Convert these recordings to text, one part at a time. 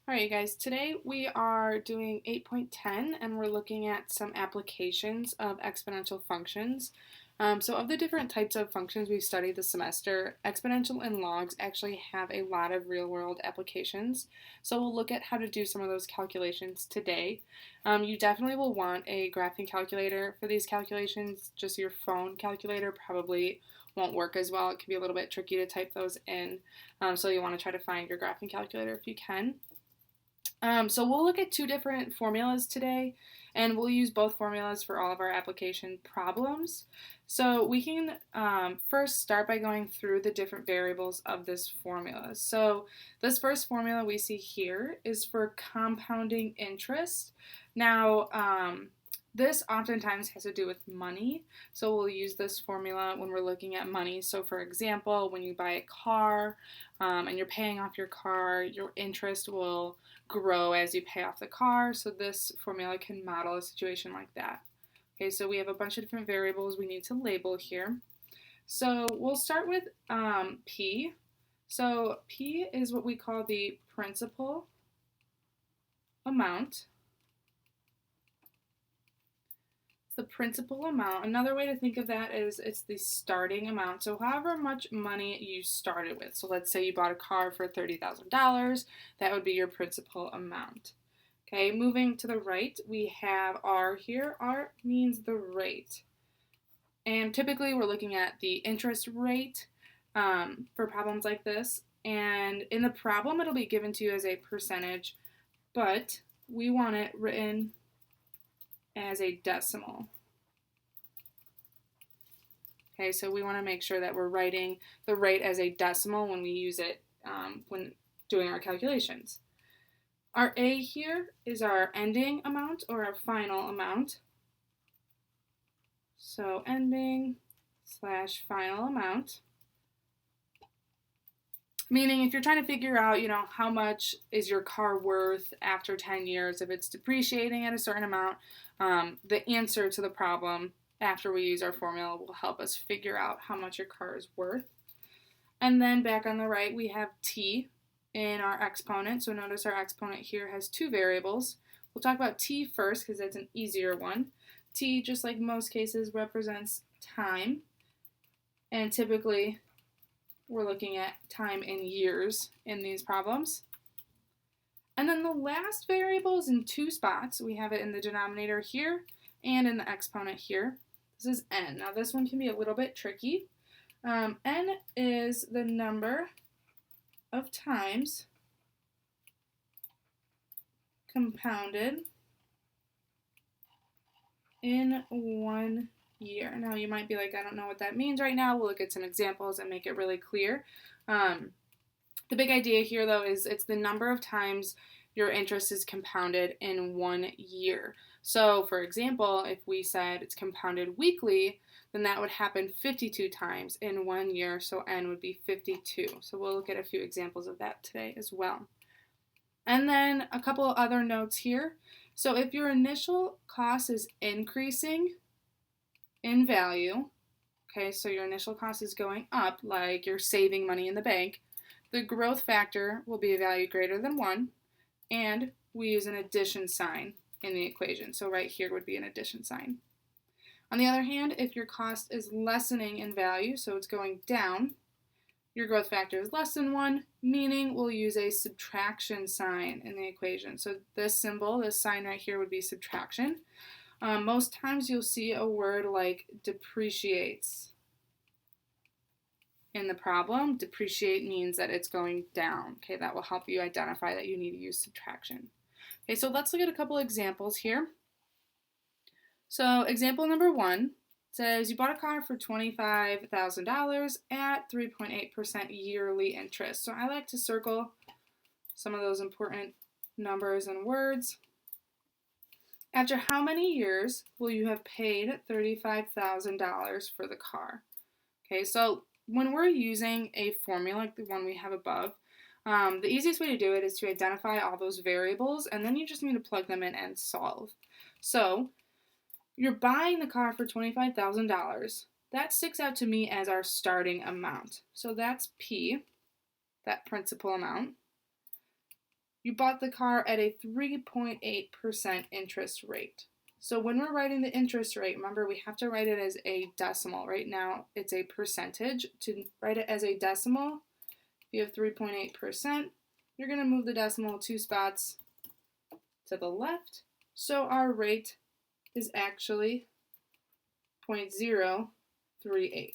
Alright, you guys, today we are doing 8.10 and we're looking at some applications of exponential functions. So of the different types of functions we've studied this semester, exponential and logs actually have a lot of real-world applications. So we'll look at how to do some of those calculations today. You definitely will want a graphing calculator for these calculations. Just your phone calculator probably won't work as well. It can be a little bit tricky to type those in. So you want to try to find your graphing calculator if you can. So we'll look at two different formulas today, and we'll use both formulas for all of our application problems. So we can first start by going through the different variables of this formula. So this first formula we see here is for compounding interest. Now, this oftentimes has to do with money, so we'll use this formula when we're looking at money. So for example, when you buy a car and you're paying off your car, your interest will grow as you pay off the car, so this formula can model a situation like that. Okay, so we have a bunch of different variables we need to label here. So we'll start with P. So P is what we call the principal amount. The principal amount. Another way to think of that is it's the starting amount. So however much money you started with. So let's say you bought a car for $30,000. That would be your principal amount. Okay, moving to the right, we have R here. R means the rate. And typically we're looking at the interest rate for problems like this. And in the problem, it'll be given to you as a percentage, but we want it written as a decimal. Okay, so we want to make sure that we're writing the rate as a decimal when we use it when doing our calculations. Our A here is our ending amount or our final amount. So ending / final amount. Meaning if you're trying to figure out, how much is your car worth after 10 years, if it's depreciating at a certain amount, the answer to the problem after we use our formula will help us figure out how much your car is worth. And then back on the right, we have T in our exponent. So notice our exponent here has two variables. We'll talk about T first because that's an easier one. T, just like most cases, represents time. And typically, we're looking at time in years in these problems. And then the last variable is in two spots. We have it in the denominator here and in the exponent here. This is n. Now this one can be a little bit tricky. N is the number of times compounded in 1 year. Now you might be like, I don't know what that means right now. We'll look at some examples and make it really clear. The big idea here though is it's the number of times your interest is compounded in 1 year. So for example, if we said it's compounded weekly, then that would happen 52 times in 1 year, so n would be 52. So we'll look at a few examples of that today as well. And then a couple of other notes here. So if your initial cost is increasing in value, okay, so your initial cost is going up, like you're saving money in the bank, the growth factor will be a value greater than 1, and we use an addition sign in the equation. So right here would be an addition sign. On the other hand, if your cost is lessening in value, so it's going down, your growth factor is less than 1, meaning we'll use a subtraction sign in the equation. So this symbol, this sign right here would be subtraction. Most times you'll see a word like depreciates in the problem. Depreciate means that it's going down. Okay, that will help you identify that you need to use subtraction. Okay, so let's look at a couple examples here. So example number 1 says you bought a car for $25,000 at 3.8% yearly interest. So I like to circle some of those important numbers and words. After how many years will you have paid $35,000 for the car? Okay, so when we're using a formula like the one we have above, the easiest way to do it is to identify all those variables, and then you just need to plug them in and solve. So you're buying the car for $25,000. That sticks out to me as our starting amount. So that's P, that principal amount. You bought the car at a 3.8% interest rate. So when we're writing the interest rate, remember we have to write it as a decimal. Right now it's a percentage. To write it as a decimal, if you have 3.8%, you're going to move the decimal 2 spots to the left. So our rate is actually 0.038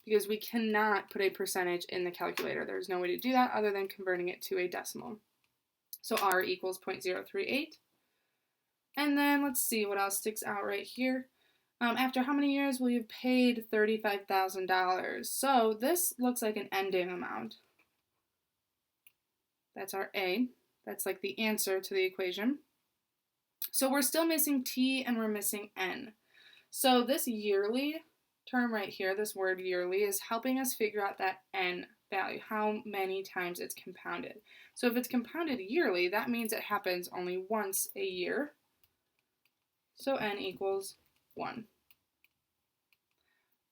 because we cannot put a percentage in the calculator. There's no way to do that other than converting it to a decimal. So R equals 0.038. And then let's see what else sticks out right here. After how many years will you have paid $35,000? So this looks like an ending amount. That's our A. That's like the answer to the equation. So we're still missing T and we're missing N. So this yearly term right here, this word yearly, is helping us figure out that N value, how many times it's compounded. So if it's compounded yearly, that means it happens only once a year. So N equals 1.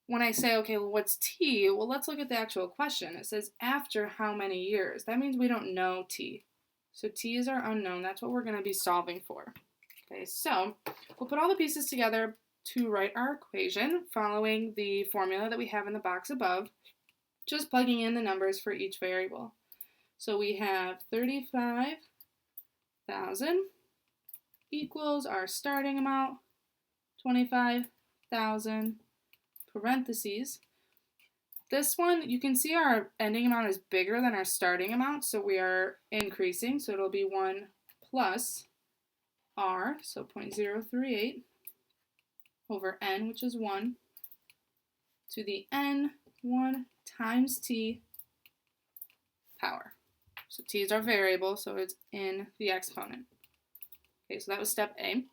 When I say, okay, well, what's T? Well, let's look at the actual question. It says, after how many years? That means we don't know T. So T is our unknown. That's what we're going to be solving for. Okay, so we'll put all the pieces together to write our equation following the formula that we have in the box above, just plugging in the numbers for each variable. So we have 35,000 equals our starting amount, 25,000 parentheses. This one, you can see our ending amount is bigger than our starting amount, so we are increasing. So it'll be 1 plus R, so 0.038, over N, which is 1, to the N, 1 times T power. So T is our variable, so it's in the exponent. Okay, so that was step A.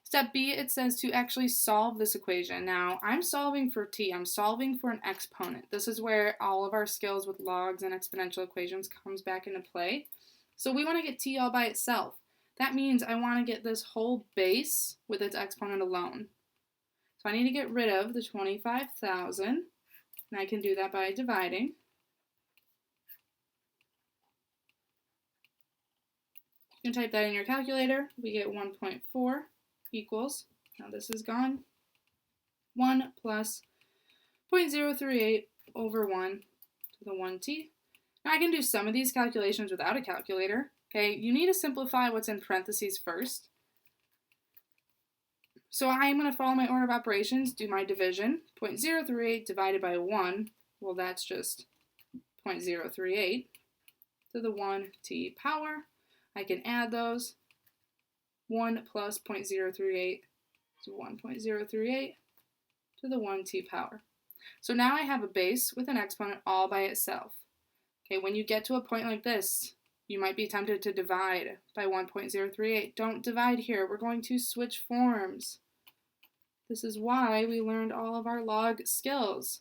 Step B, it says to actually solve this equation. Now, I'm solving for T. I'm solving for an exponent. This is where all of our skills with logs and exponential equations comes back into play. So we want to get T all by itself. That means I want to get this whole base with its exponent alone. So I need to get rid of the 25,000, and I can do that by dividing. You can type that in your calculator. We get 1.4 equals, now this is gone, 1 plus 0.038 over 1 to the 1t. Now I can do some of these calculations without a calculator. Okay, you need to simplify what's in parentheses first. So I'm going to follow my order of operations, do my division. 0.038 divided by 1, well that's just 0.038 to the 1t power. I can add those. 1 plus 0.038 is 1.038 to the 1t power. So now I have a base with an exponent all by itself. Okay, when you get to a point like this, you might be tempted to divide by 1.038. Don't divide here. We're going to switch forms. This is why we learned all of our log skills.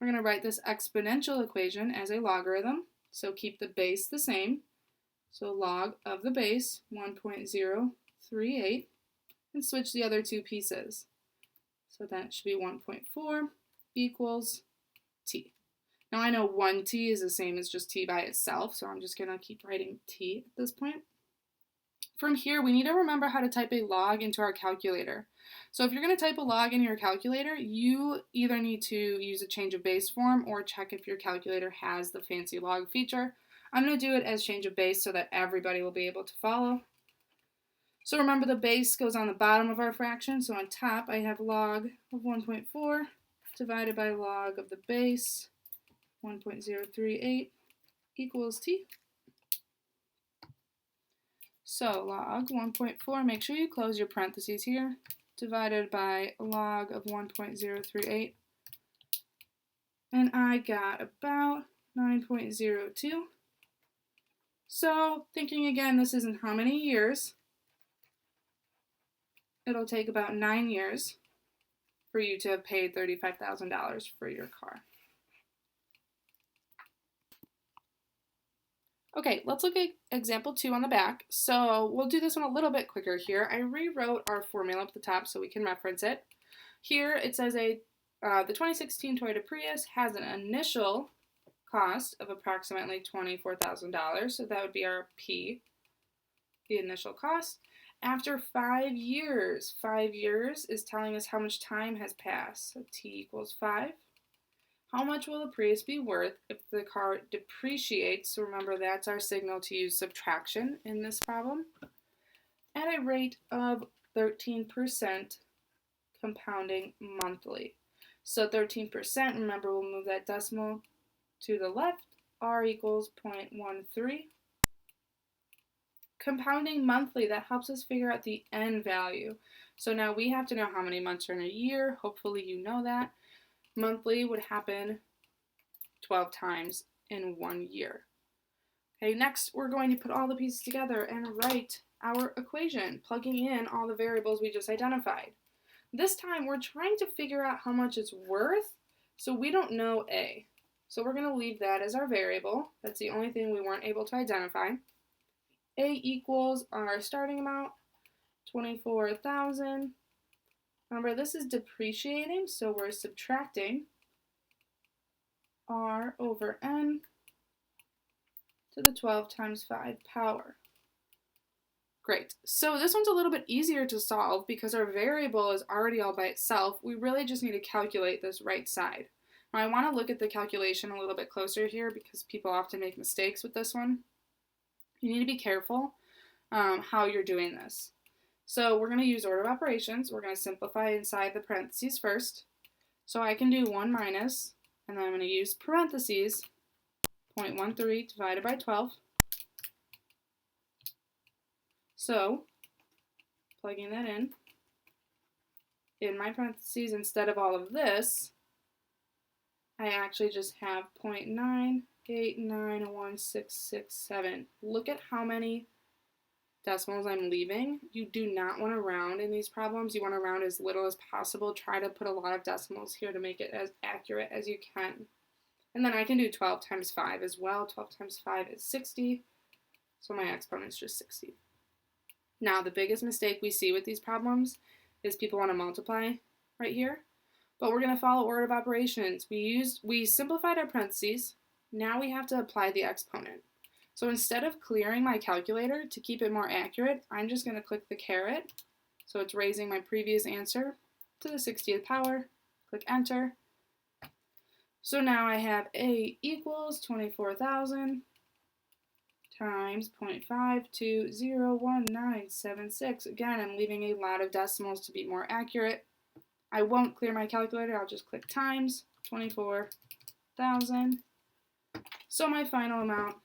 We're going to write this exponential equation as a logarithm. So keep the base the same. So log of the base, 1.038, and switch the other two pieces. So that should be 1.4 equals t. Now I know 1t is the same as just t by itself, so I'm just going to keep writing t at this point. From here, we need to remember how to type a log into our calculator. So if you're going to type a log in your calculator, you either need to use a change of base form or check if your calculator has the fancy log feature. I'm going to do it as change of base so that everybody will be able to follow. So remember the base goes on the bottom of our fraction. So on top I have log of 1.4 divided by log of the base, 1.038 equals t. So log 1.4, make sure you close your parentheses here, divided by log of 1.038. And I got about 9.02. So thinking again, this is in how many years? It'll take about 9 years for you to have paid $35,000 for your car. Okay, let's look at example 2 on the back. So we'll do this one a little bit quicker here. I rewrote our formula up at the top so we can reference it. Here it says the 2016 Toyota Prius has an initial cost of approximately $24,000, so that would be our P. the initial cost. After 5 years, 5 years is telling us how much time has passed. So t equals 5. How much will the Prius be worth if the car depreciates? So remember, that's our signal to use subtraction in this problem. At a rate of 13% compounding monthly. So 13%, remember, we'll move that decimal to the left. R equals 0.13. Compounding monthly, that helps us figure out the n value. So now we have to know how many months are in a year. Hopefully you know that. Monthly would happen 12 times in 1 year. Okay, next we're going to put all the pieces together and write our equation, plugging in all the variables we just identified. This time we're trying to figure out how much it's worth, so we don't know A. So we're going to leave that as our variable. That's the only thing we weren't able to identify. A equals our starting amount, 24,000. Remember, this is depreciating, so we're subtracting R over N to the 12 times 5 power. Great. So this one's a little bit easier to solve because our variable is already all by itself. We really just need to calculate this right side. Now I want to look at the calculation a little bit closer here because people often make mistakes with this one. You need to be careful how you're doing this. So we're going to use order of operations. We're going to simplify inside the parentheses first. So I can do 1 minus, and then I'm going to use parentheses, 0.13 divided by 12. So, plugging that in my parentheses, instead of all of this, I actually just have 0.9891667. Look at how many decimals I'm leaving. You do not want to round in these problems. You want to round as little as possible. Try to put a lot of decimals here to make it as accurate as you can. And then I can do 12 times 5 as well. 12 times 5 is 60. So my exponent is just 60. Now, the biggest mistake we see with these problems is people want to multiply right here. But we're going to follow order of operations. We simplified our parentheses. Now we have to apply the exponent. So instead of clearing my calculator to keep it more accurate, I'm just going to click the caret. So it's raising my previous answer to the 60th power. Click enter. So now I have A equals 24,000 times 0.520196. Again, I'm leaving a lot of decimals to be more accurate. I won't clear my calculator. I'll just click times 24,000. So my final amount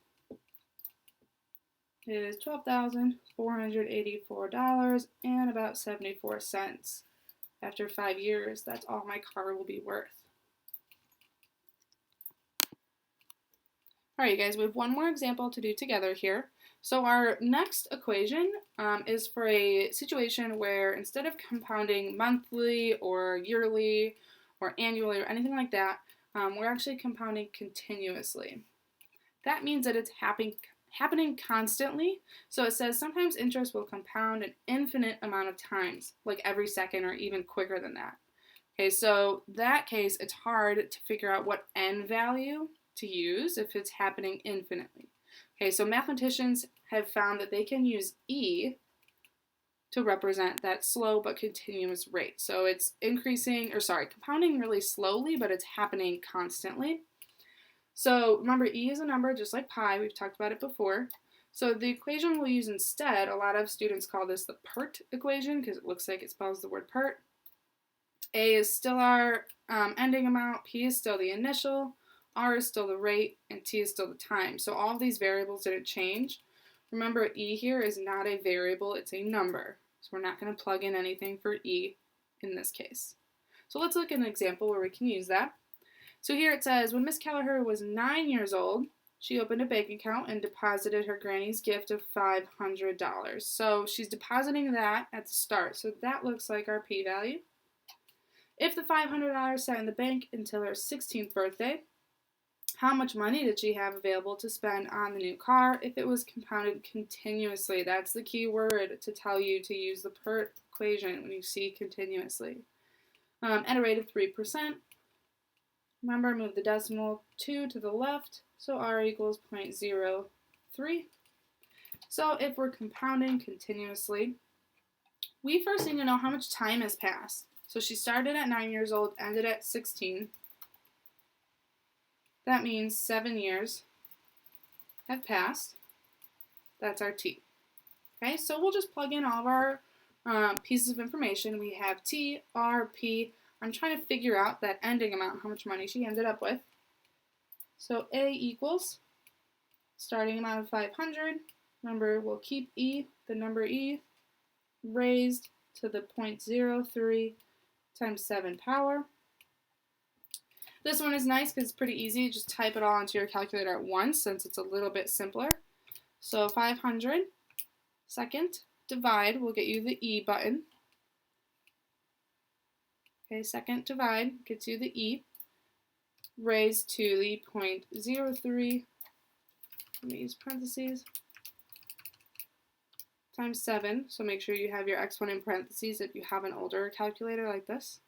is $12,484 and about 74 cents. After 5 years, that's all my car will be worth. All right, you guys, we have one more example to do together here. So our next equation is for a situation where instead of compounding monthly or yearly or annually or anything like that, we're actually compounding continuously. That means that it's happening constantly. So it says sometimes interest will compound an infinite amount of times, like every second or even quicker than that. Okay, so that case, it's hard to figure out what n value to use if it's happening infinitely. Okay, so mathematicians have found that they can use E to represent that slow but continuous rate. So it's compounding really slowly, but it's happening constantly. So remember, E is a number just like pi. We've talked about it before. So the equation we'll use instead, a lot of students call this the PERT equation because it looks like it spells the word PERT. A is still our ending amount, P is still the initial, R is still the rate, and T is still the time. So all of these variables didn't change. Remember, E here is not a variable, it's a number. So we're not going to plug in anything for E in this case. So let's look at an example where we can use that. So here it says, when Miss Kelleher was 9 years old, she opened a bank account and deposited her granny's gift of $500. So she's depositing that at the start. So that looks like our p-value. If the $500 sat in the bank until her 16th birthday, how much money did she have available to spend on the new car if it was compounded continuously? That's the key word to tell you to use the PERT equation when you see continuously. At a rate of 3%. Remember, move the decimal 2 to the left, so R equals 0.03. So if we're compounding continuously, we first need to know how much time has passed. So she started at 9 years old, ended at 16. That means 7 years have passed. That's our t. Okay, so we'll just plug in all of our pieces of information. We have t, r, p. I'm trying to figure out that ending amount, how much money she ended up with. So a equals starting amount of 500. Remember, we'll keep e, the number e, raised to the 0.03 times 7 power. This one is nice because it's pretty easy. Just type it all into your calculator at once since it's a little bit simpler. So 500 second divide will get you the e button. Okay, second divide gets you the e raised to the 0.03, let me use parentheses, times 7. So make sure you have your exponent in parentheses if you have an older calculator like this.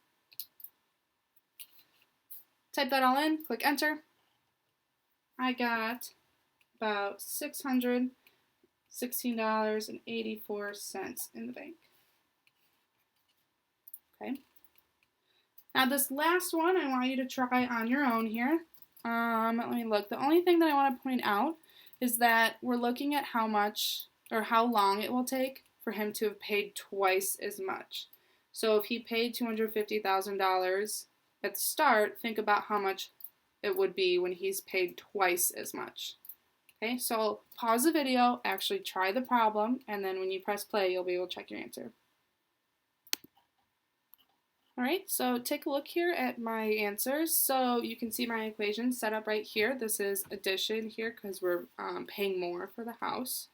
Type that all in, click enter. I got about $616.84 in the bank. Okay. Now this last one I want you to try on your own here. Let me look. The only thing that I want to point out is that we're looking at how much or how long it will take for him to have paid twice as much. So if he paid $250,000 at the start, think about how much it would be when he's paid twice as much. Okay, so pause the video, actually try the problem, and then when you press play, you'll be able to check your answer. All right, so take a look here at my answers. So you can see my equation set up right here. This is addition here because we're paying more for the house.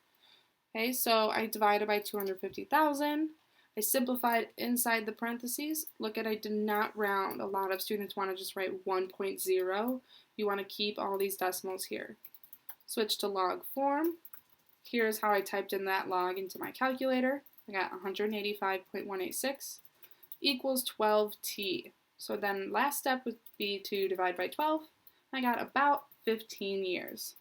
Okay, so I divided by 250,000. I simplified inside the parentheses. Look at, I did not round. A lot of students want to just write 1.0. You want to keep all these decimals here. Switch to log form. Here's how I typed in that log into my calculator. I got 185.186 equals 12t. So then last step would be to divide by 12. I got about 15 years.